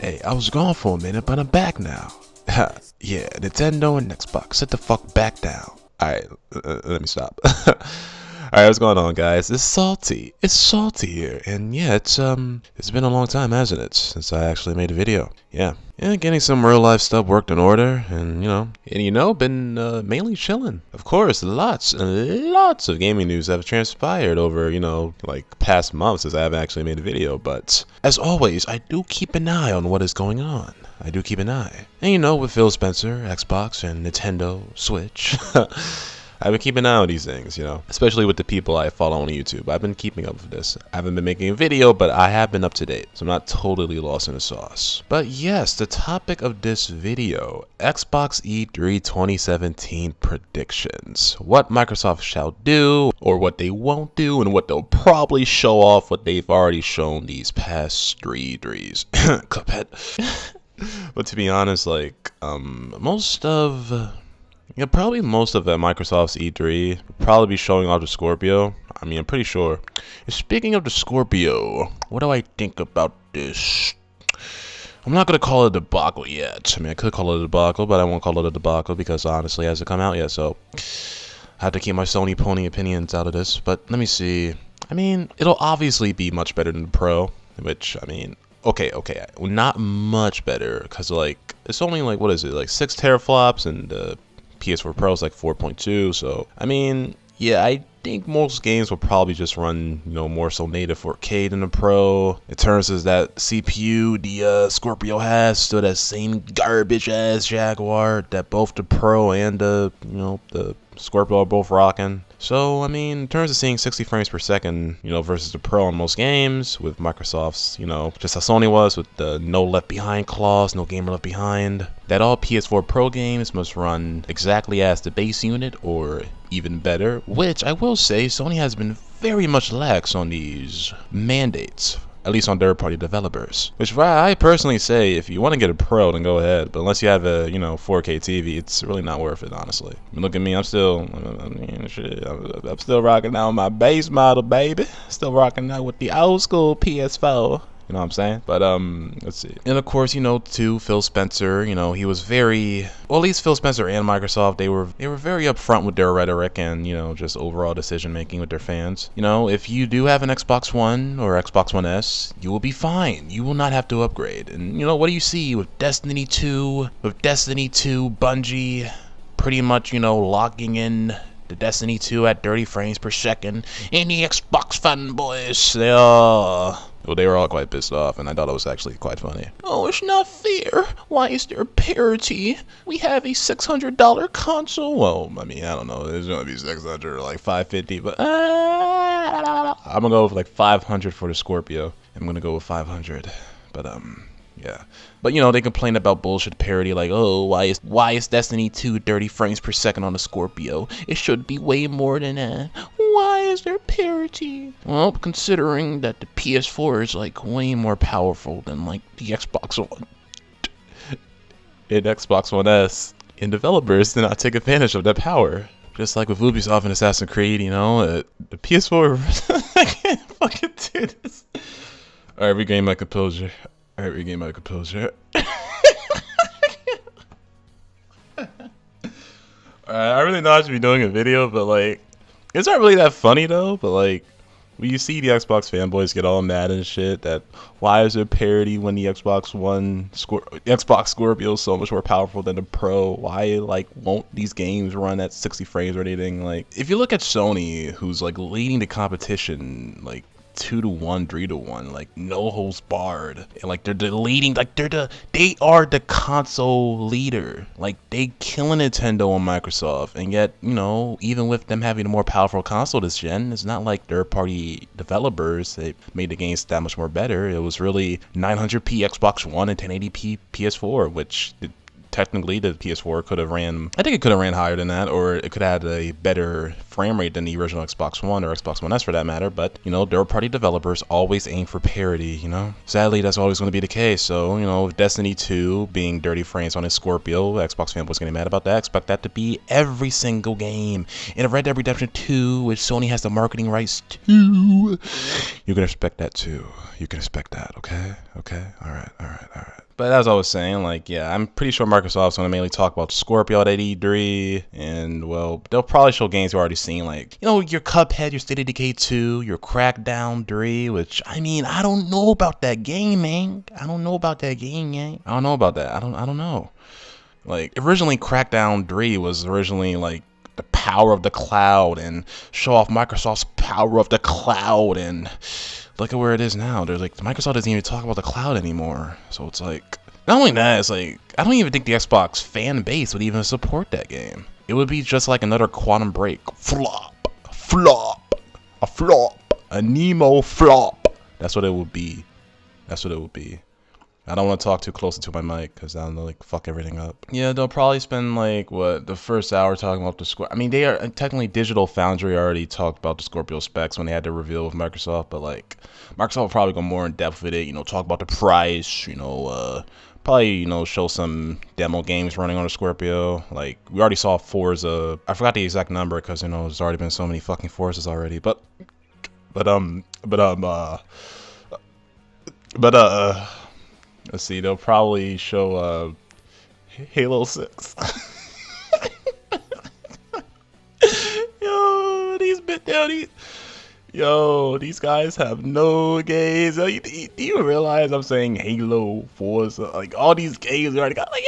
Hey, I was gone for a minute, but I'm back now. Yeah, Nintendo and Xbox, sit the fuck back down. Alright, let me stop. Alright, what's going on, guys? It's salty. It's salty here, and yeah, it's been a long time, hasn't it, since I actually made a video. Yeah, getting some real life stuff worked in order, and been mainly chilling. Of course, lots and lots of gaming news have transpired over, like past months since I haven't actually made a video. But as always, I do keep an eye on what is going on. I do keep an eye, and with Phil Spencer, Xbox, and Nintendo Switch. I've been keeping an eye on these things, especially with the people I follow on YouTube. I've been keeping up with this. I haven't been making a video, but I have been up to date, so I'm not totally lost in the sauce. But yes, the topic of this video, Xbox E3 2017 predictions. What Microsoft shall do, or what they won't do, and what they'll probably show off what they've already shown these past 3 E3s. Cuphead. But to be honest, probably most of Microsoft's E3 will probably be showing off the Scorpio. I'm pretty sure. And speaking of the Scorpio, what do I think about this? I'm not going to call it a debacle yet. I could call it a debacle, but I won't call it a debacle because honestly it hasn't come out yet, so I have to keep my Sony pony opinions out of this. But let me see. It'll obviously be much better than the Pro, which, okay, not much better, because, it's only, what is it, 6 teraflops, and the PS4 Pro is 4.2, so, yeah, I think most games will probably just run, more so native 4K than the Pro. In terms of that CPU, the Scorpio has still that same garbage-ass Jaguar that both the Pro and the Scorpio are both rocking. So, in terms of seeing 60 frames per second, versus the Pro in most games, with Microsoft's, just how Sony was, with the no left behind clause, no gamer left behind, that all PS4 Pro games must run exactly as the base unit, or even better, which I will say Sony has been very much lax on these mandates. At least on third-party developers. Which I personally say, if you want to get a Pro, then go ahead. But unless you have a 4K TV, it's really not worth it, honestly. Look at me, I'm still rocking out my base model, baby. Still rocking out with the old school PS4. You know what I'm saying? But let's see. And of course, too, Phil Spencer, he was very, well, at least Phil Spencer and Microsoft, they were very upfront with their rhetoric and, just overall decision making with their fans. If you do have an Xbox One or Xbox One S, you will be fine. You will not have to upgrade. And what do you see with Destiny 2, Bungie pretty much, locking in the Destiny 2 at 30 frames per second, and the Xbox fanboys, they were all quite pissed off, and I thought it was actually quite funny. Oh, it's not fair. Why is there parity? We have a $600 console. Well, I don't know. It's gonna be 600 or $550, but I'm gonna go with 500 for the Scorpio. I'm gonna go with 500, but yeah. But they complain about bullshit parity, oh, why is Destiny 2 30 frames per second on the Scorpio? It should be way more than that. Why is there parity? Well, considering that the PS4 is way more powerful than the Xbox One and Xbox One S, and developers did not take advantage of that power. Just like with Ubisoft and Assassin's Creed, the PS4 I can't fucking do this. Alright, regain my composure. I really know I should be doing a video, but it's not really that funny though. But when you see the Xbox fanboys get all mad and shit, that why is there parity when the Xbox Scorpio is so much more powerful than the Pro? Why won't these games run at 60 frames or anything? If you look at Sony, who's leading the competition 2-to-1, 3-to-1, no holds barred, and they're the leading, they are the console leader, they killing Nintendo and Microsoft, and yet even with them having a more powerful console this gen, it's not like third-party developers they made the games that much more better. It was really 900p Xbox One and 1080p PS4, which technically the PS4 could have ran, I think it could have ran higher than that, or it could have had a better frame rate than the original Xbox One or Xbox One S for that matter. But third-party developers always aim for parity. Sadly, that's always going to be the case. So with Destiny 2 being 30 frames on its Scorpio, Xbox fanboys getting mad about that. Expect that to be every single game. And Red Dead Redemption 2, which Sony has the marketing rights to, you can expect that too. You can expect that. Okay. All right. But as I was saying, like, yeah, I'm pretty sure Microsoft's going to mainly talk about Scorpio at E3, and, well, they'll probably show games you've already seen, like, you know, your Cuphead, your State of Decay 2, your Crackdown 3, which, I mean, I don't know about that game, man. I don't know about that game, man. I don't know about that. I don't know. Like, originally, Crackdown 3 was originally, like, the power of the cloud, and show off Microsoft's power of the cloud, and look at where it is now. There's like, Microsoft doesn't even talk about the cloud anymore. So it's like, not only that, it's like, I don't even think the Xbox fan base would even support that game. It would be just like another Quantum Break. Flop. Flop. A flop. A Nemo flop. That's what it would be. That's what it would be. I don't want to talk too close to my mic because that'll like fuck everything up. Yeah, they'll probably spend like what the first hour talking about the Scorpio. I mean, they are technically Digital Foundry already talked about the Scorpio specs when they had to reveal with Microsoft, but like Microsoft will probably go more in depth with it. You know, talk about the price. You know, probably show some demo games running on the Scorpio. Like we already saw Forza. I forgot the exact number because there's already been so many fucking Forzas already. But let's see, they'll probably show Halo 6. These guys have no games. Do you realize I'm saying Halo, Forza, like all these games we already got? Like,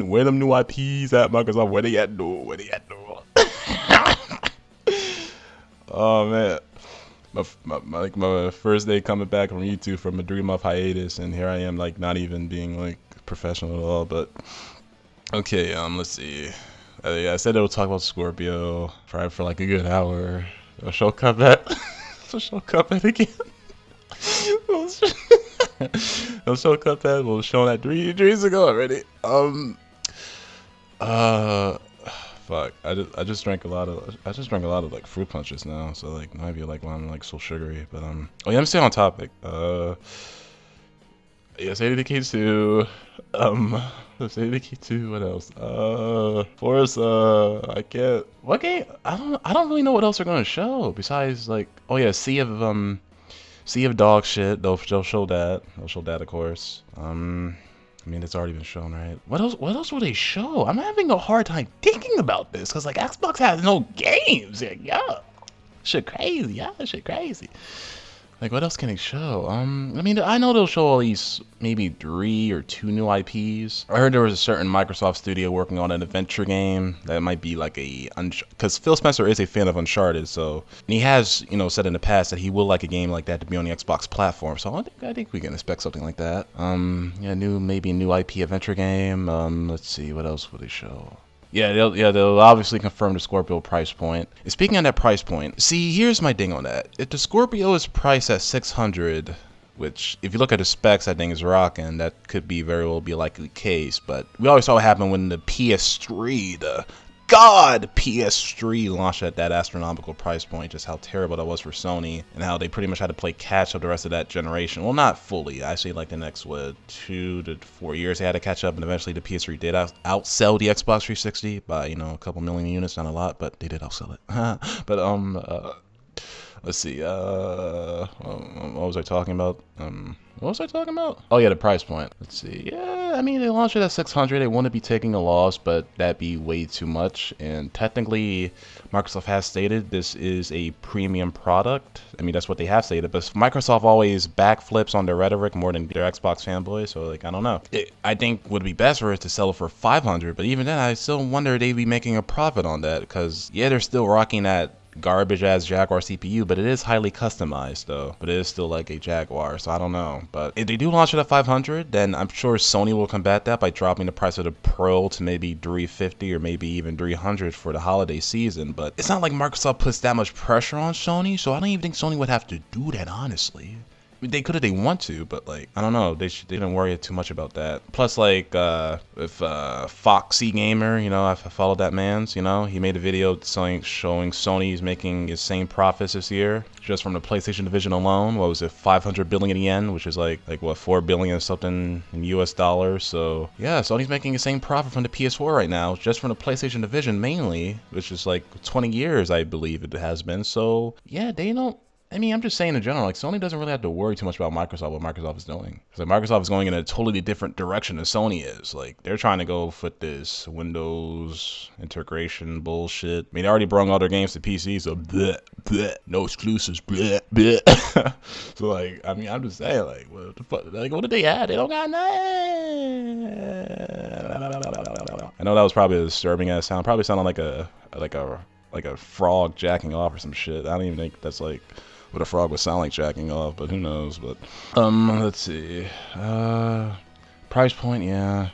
where them new IPs at, Microsoft? Where they at, dude? Where they at, dude? Oh man. My first day coming back from YouTube from a 3-month hiatus, and here I am like not even being like professional at all. But okay, let's see. Yeah, I said they would talk about Scorpio probably for like a good hour. They'll show Cuphead. They'll show Cuphead again. They'll show Cuphead. We'll show that 3 days ago already. Fuck. I just drank a lot of like fruit punches now, so like maybe like why I'm like so sugary. But oh yeah, I'm staying on topic. Yeah, State of Decay 2. State of Decay 2. What else? Forza. I can't. What game? I don't really know what else they're gonna show besides like. Oh yeah, Sea of Dog Shit. They'll show that. They'll show that, of course. I mean, it's already been shown, right? What else will they show? I'm having a hard time thinking about this because, like, Xbox has no games. Yeah, shit crazy. Yeah, shit crazy. Like, what else can they show? I mean, I know they'll show at least maybe 3 or 2 new IPs. I heard there was a certain Microsoft studio working on an adventure game that might be like because Phil Spencer is a fan of Uncharted, so and he has said in the past that he will like a game like that to be on the Xbox platform. So I think we can expect something like that. Yeah, maybe a new IP adventure game. Let's see, what else will they show? Yeah, they'll obviously confirm the Scorpio price point. And speaking on that price point, see, here's my ding on that. If the Scorpio is priced at $600, which if you look at the specs, I think is rocking, that could be very well be a likely case. But we always saw what happened when the PS3, the PS3 launched at that astronomical price point, just how terrible that was for Sony, and how they pretty much had to play catch up the rest of that generation. Well, not fully. Actually, like the next, 2 to 4 years, they had to catch up, and eventually the PS3 did outsell the Xbox 360 by, a couple million units, not a lot, but they did outsell it. But, let's see, what was I talking about? What was I talking about? Oh yeah, the price point. Let's see. Yeah, I mean, they launched it at $600. They want to be taking a loss, but that'd be way too much. And technically, Microsoft has stated this is a premium product. I mean, that's what they have stated. But Microsoft always backflips on their rhetoric more than their Xbox fanboys. So, like, I don't know. I think would be best for it to sell it for $500. But even then, I still wonder if they'd be making a profit on that. Because, yeah, they're still rocking that garbage ass Jaguar CPU, but it is highly customized though. But it is still like a Jaguar, so I don't know. But if they do launch it at $500, then I'm sure Sony will combat that by dropping the price of the Pro to maybe $350 or maybe even $300 for the holiday season. But it's not like Microsoft puts that much pressure on Sony, so I don't even think Sony would have to do that, honestly. I mean, they could if they want to, but like, I don't know. They didn't worry too much about that. Plus, like, if Foxy Gamer, I followed that man's, he made a video showing Sony's making the same profits this year just from the PlayStation division alone. What was it, 500 billion yen, which is like what, 4 billion or something in US dollars. So yeah, Sony's making the same profit from the PS4 right now, just from the PlayStation division mainly, which is like 20 years, I believe it has been. So yeah, they don't. I mean, I'm just saying in general, like Sony doesn't really have to worry too much about Microsoft, what Microsoft is doing. Because like Microsoft is going in a totally different direction than Sony is. Like they're trying to go with this Windows integration bullshit. I mean, they already brought all their games to PC, so bleh, bleh, no exclusives, bleh, bleh. So like, I mean, I'm just saying, like, what the fuck? Like, what did they add? They don't got nothing. I know that was probably a disturbing ass sound. Probably sounded like a frog jacking off or some shit. I don't even think that's like what a frog would sound like jacking off, but who knows. But let's see, price point, yeah,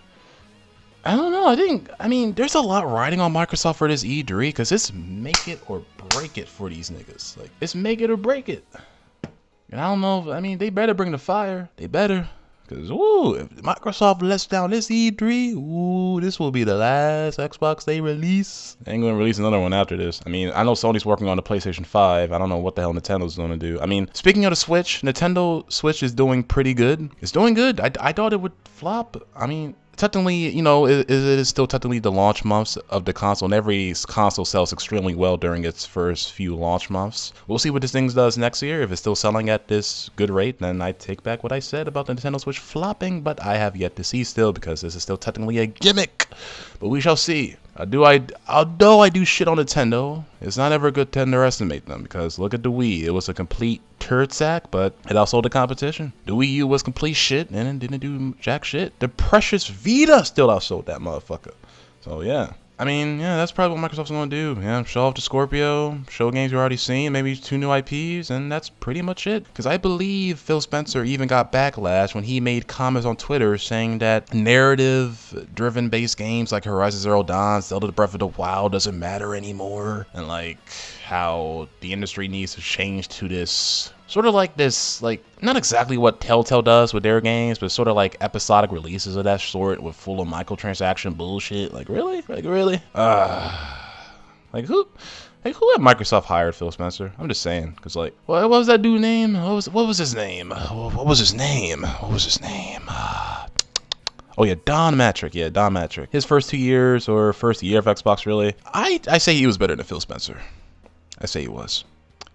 I don't know. I mean there's a lot riding on Microsoft for this E3 because it's make it or break it for these niggas. Like it's make it or break it, and I don't know. I mean they better bring the fire. They better. Because, ooh, if Microsoft lets down this E3, ooh, this will be the last Xbox they release. They ain't going to release another one after this. I mean, I know Sony's working on the PlayStation 5. I don't know what the hell Nintendo's going to do. I mean, speaking of the Switch, Nintendo Switch is doing pretty good. It's doing good. I thought it would flop. I mean, technically, you know, it is still technically the launch months of the console, and every console sells extremely well during its first few launch months. We'll see what this thing does next year. If it's still selling at this good rate, then I take back what I said about the Nintendo Switch flopping, but I have yet to see still because this is still technically a gimmick. But we shall see. Although I do shit on Nintendo, it's not ever good to underestimate them because look at the Wii. It was a complete turd sack, but it outsold the competition. The Wii U was complete shit and it didn't do jack shit. The precious Vita still outsold that motherfucker. So yeah. I mean, yeah, that's probably what Microsoft's going to do. Yeah, show off the Scorpio, show games you've already seen, maybe 2 new IPs, and that's pretty much it. Because I believe Phil Spencer even got backlash when he made comments on Twitter saying that narrative-driven based games like Horizon Zero Dawn, Zelda Breath of the Wild doesn't matter anymore. And like how the industry needs to change to this sort of like this, like, not exactly what Telltale does with their games, but sort of like episodic releases of that sort with full of microtransaction bullshit. Like, really? Like, really? Like, who at Microsoft hired Phil Spencer? I'm just saying, because, like, what was that dude's name? What was his name? What was his name? Oh, yeah, Don Matrick. Yeah, Don Matrick. His first 2 years, or first year of Xbox, really. I say he was better than Phil Spencer. I say he was.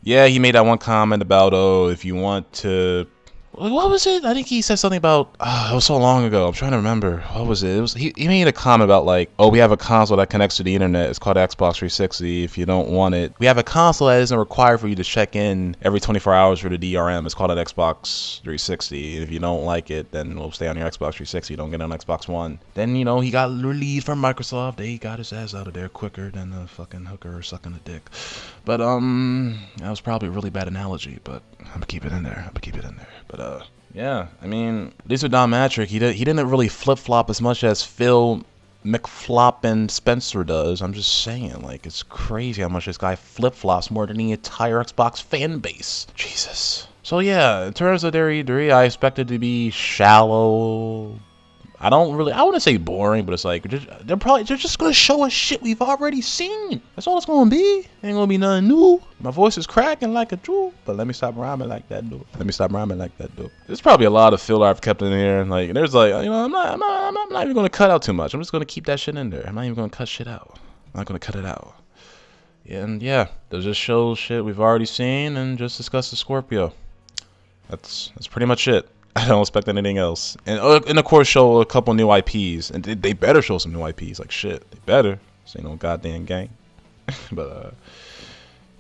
Yeah, he made that one comment about, oh, if you want to... What was it? I think he said something about... it was so long ago. I'm trying to remember. What was it? He made a comment about, like, oh, we have a console that connects to the internet. It's called Xbox 360. If you don't want it... We have a console that isn't required for you to check in every 24 hours for the DRM. It's called an Xbox 360. And if you don't like it, then it'll stay on your Xbox 360. You don't get it on Xbox One. Then, you know, he got relieved from Microsoft. They got his ass out of there quicker than a fucking hooker sucking a dick. But, that was probably a really bad analogy, but I'm gonna keep it in there. But, yeah, I mean, these are Don Matrick. He didn't really flip-flop as much as Phil McFloppin Spencer does. I'm just saying, like, it's crazy how much this guy flip-flops more than the entire Xbox fan base. Jesus. So, yeah, in terms of their E3, I expect it to be shallow. I want to say boring, but it's like, they're just going to show us shit we've already seen. That's all it's going to be. Ain't going to be nothing new. My voice is cracking like a jewel, but let me stop rhyming like that, dude. There's probably a lot of filler I've kept in here. Like, there's like, you know, I'm not even going to cut out too much. I'm just going to keep that shit in there. I'm not even going to cut shit out. I'm not going to cut it out. And yeah, they'll just show shit we've already seen and just discuss the Scorpio. That's pretty much it. I don't expect anything else. And of course show a couple new IPs. And they better show some new IPs. Like shit. They better. This ain't no goddamn game. But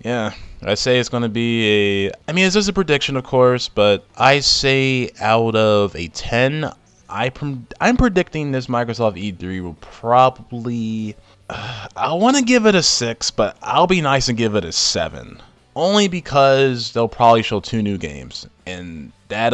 yeah. I say it's gonna be I mean, it's just a prediction of course, but I say out of a 10, I'm predicting this Microsoft E3 will probably I wanna give it a 6, but I'll be nice and give it a 7. Only because they'll probably show 2 new games. And that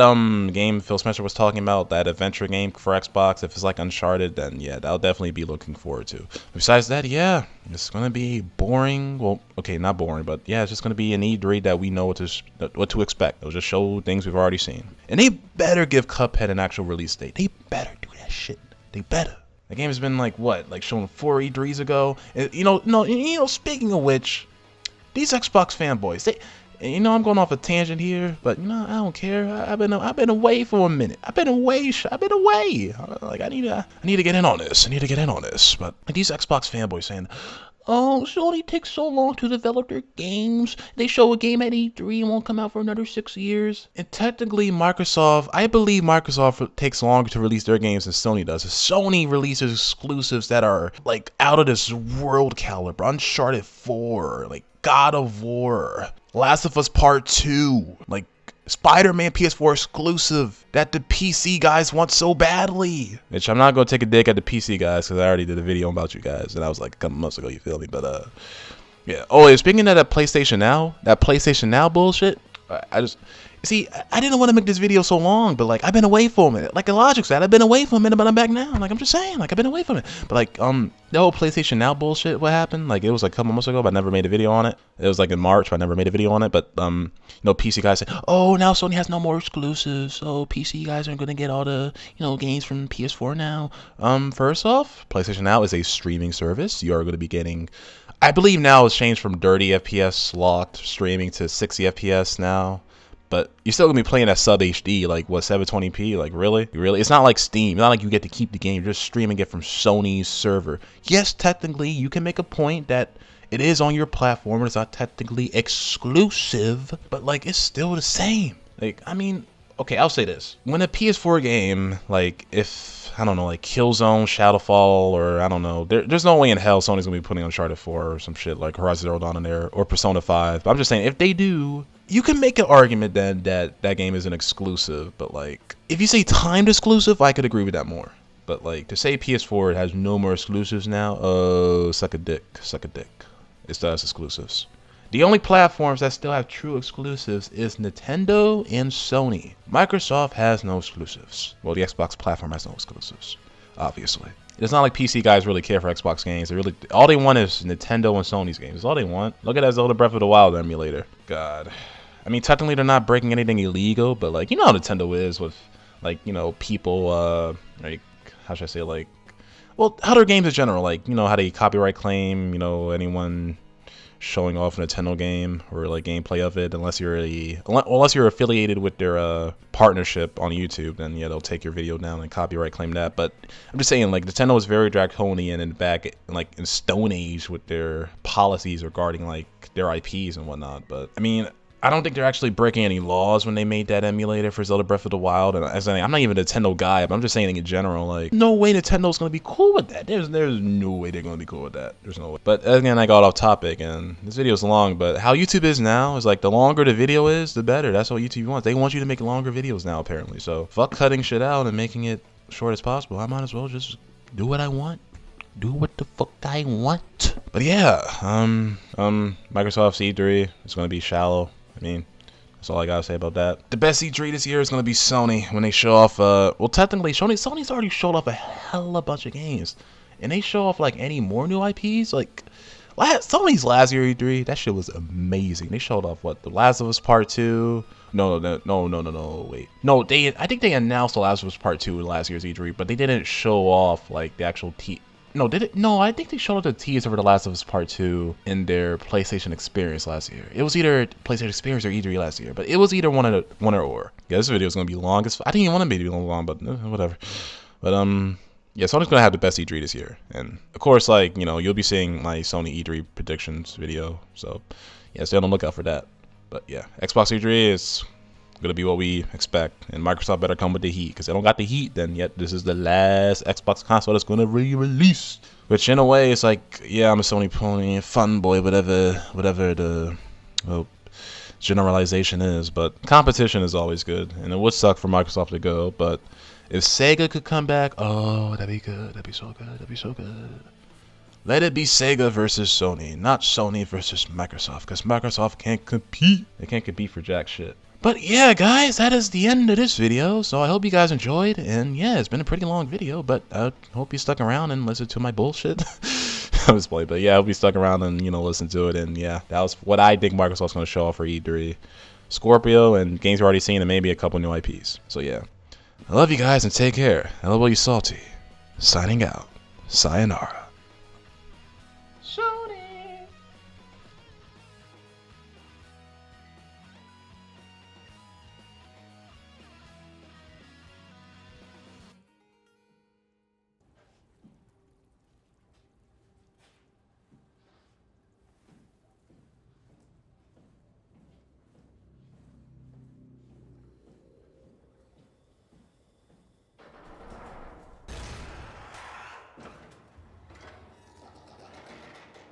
game Phil Spencer was talking about, that adventure game for Xbox, if it's like Uncharted, then yeah, that'll definitely be looking forward to. Besides that, yeah, it's gonna be boring. Well, okay, not boring, but yeah, it's just gonna be an E3 that we know what to expect. They'll just show things we've already seen. And they better give Cuphead an actual release date. They better do that shit. They better. The game has been like what, like shown 4 E3s ago. And, speaking of which. These Xbox fanboys, I'm going off a tangent here, but I don't care. I've been away for a minute. I've been away. Like I need to get in on this. But like, these Xbox fanboys saying, oh, Sony takes so long to develop their games. They show a game at E3 and won't come out for another 6 years. And technically, I believe Microsoft takes longer to release their games than Sony does. Sony releases exclusives that are like out of this world caliber. Uncharted 4, like God of War, Last of Us Part 2, like Spider-Man PS4 exclusive that the PC guys want so badly. Which I'm not gonna take a dig at the PC guys because I already did a video about you guys and that was like a couple months ago. You feel me? But yeah. Oh, yeah, speaking of that PlayStation Now bullshit. I just see. I didn't want to make this video so long, but like I've been away for a minute. Like Logic said, I've been away for a minute, but I'm back now. Like I'm just saying, like I've been away from it. But like the whole PlayStation Now bullshit. What happened? Like it was like a couple months ago, but I never made a video on it. It was like in March, but I never made a video on it. But you know, PC guys said, oh, now Sony has no more exclusives, so PC guys aren't gonna get all the games from PS4 now. First off, PlayStation Now is a streaming service. You are going to be getting. I believe now it's changed from 30 FPS locked streaming to 60 FPS now. But you're still going to be playing at sub HD, like what, 720p? Like really? Really? It's not like Steam. It's not like you get to keep the game. You're just streaming it from Sony's server. Yes, technically, you can make a point that it is on your platform and it's not technically exclusive, but like it's still the same. Like, I mean, okay, I'll say this. When a PS4 game, like if, I don't know, like Killzone, Shadowfall, or I don't know, there's no way in hell Sony's gonna be putting Uncharted 4 or some shit like Horizon Zero Dawn in there, or Persona 5. But I'm just saying, if they do, you can make an argument then that that game isn't exclusive. But like, if you say timed exclusive, I could agree with that more. But like, to say PS4 has no more exclusives now, suck a dick, suck a dick. It still has exclusives. The only platforms that still have true exclusives is Nintendo and Sony. Microsoft has no exclusives. Well, the Xbox platform has no exclusives, obviously. It's not like PC guys really care for Xbox games. All they want is Nintendo and Sony's games. That's all they want. Look at that Zelda Breath of the Wild emulator. God. I mean, technically they're not breaking anything illegal, but like, you know how Nintendo is with, like, you know, people, like, how should I say, like, well, how their games in general, like, you know, how they copyright claim, you know, anyone showing off a Nintendo game or like gameplay of it, unless you're affiliated with their partnership on YouTube, then yeah, they'll take your video down and copyright claim that. But I'm just saying, like, Nintendo is very draconian and back like in Stone Age with their policies regarding like their IPs and whatnot. But I mean, I don't think they're actually breaking any laws when they made that emulator for Zelda Breath of the Wild. And as I'm not even a Nintendo guy, but I'm just saying in general, like, no way Nintendo's gonna be cool with that. There's no way they're gonna be cool with that. There's no way. But again, I got off topic, and this video's long. But how YouTube is now is like, the longer the video is, the better. That's what YouTube wants. They want you to make longer videos now, apparently. So fuck cutting shit out and making it short as possible. I might as well just do what I want. Do what the fuck I want. But yeah, Microsoft's E3 is gonna be shallow. I mean, that's all I gotta say about that. The best E3 this year is gonna be Sony when they show off. Well, technically, Sony's already showed off a hell of a bunch of games, and they show off like any more new IPs. Like Sony's last year E3, that shit was amazing. They showed off what, The Last of Us Part 2. No, wait. No, I think they announced The Last of Us Part 2 in last year's E3, but they didn't show off like the actual No, did it? No, I think they showed up the teaser for The Last of Us Part 2 in their PlayStation Experience last year. It was either PlayStation Experience or E3 last year, but it was either one or. Yeah, this video is gonna be long as I didn't even want to be long, but whatever. But yeah, Sony's gonna have the best E3 this year, and of course, like, you know, you'll be seeing my Sony E3 predictions video. So yeah, stay on the lookout for that. But yeah, Xbox E3 is gonna be what we expect, and Microsoft better come with the heat, because they don't got the heat then yet. This is the last Xbox console that's gonna re-release, which in a way is like, yeah, I'm a Sony pony, fanboy, whatever the generalization is, but competition is always good, and it would suck for Microsoft to go. But if Sega could come back, oh, that'd be good. That'd be so good. That'd be so good. Let it be Sega versus Sony, not Sony versus Microsoft, because Microsoft can't compete. They can't compete for jack shit. But yeah, guys, that is the end of this video. So I hope you guys enjoyed. And yeah, it's been a pretty long video, but I hope you stuck around and listened to my bullshit. I was playing, but yeah, I hope you stuck around and, you know, listen to it. And yeah, that was what I think Microsoft's going to show off for E3. Scorpio and games you've already seen, and maybe a couple new IPs. So yeah, I love you guys and take care. I love all you salty. Signing out. Sayonara.